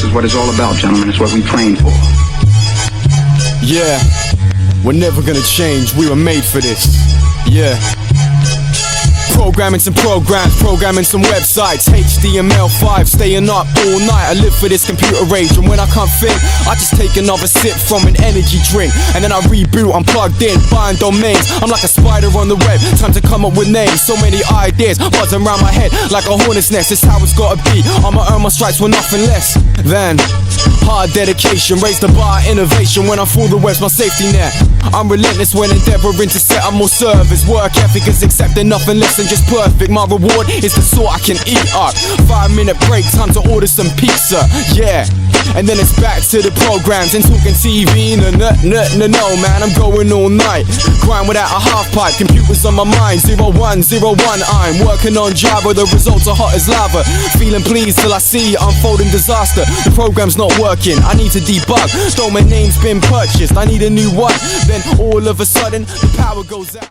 is what it's all about, gentlemen. It's what we train for. Yeah, we're never gonna change. We were made for this. Yeah. Programming some programs, programming some websites, HTML5, staying up all night. I live for this computer age, and when I can't think, I just take another sip from an energy drink, and then I reboot. I'm plugged in, buying domains. I'm like a spider on the web, time to come up with names. So many ideas buzzing around my head like a hornet's nest. It's how it's gotta be. I'ma earn my stripes for nothing less than hard dedication. Raise the bar, innovation. When I fall, the web's my safety net. I'm relentless when endeavoring to set up more service. Work ethic is accepting nothing less than just perfect. My reward is the sort I can eat up. 5-minute break, time to order some pizza. Yeah. And then it's back to the programs and talking TV. No, man, I'm going all night. Grind without a half pipe, computers on my mind. 0101, I'm working on Java. The results are hot as lava. Feeling pleased till I see unfolding disaster. The program's not working, I need to debug. Domain name's been purchased, I need a new one. Then all of a sudden, the power goes out.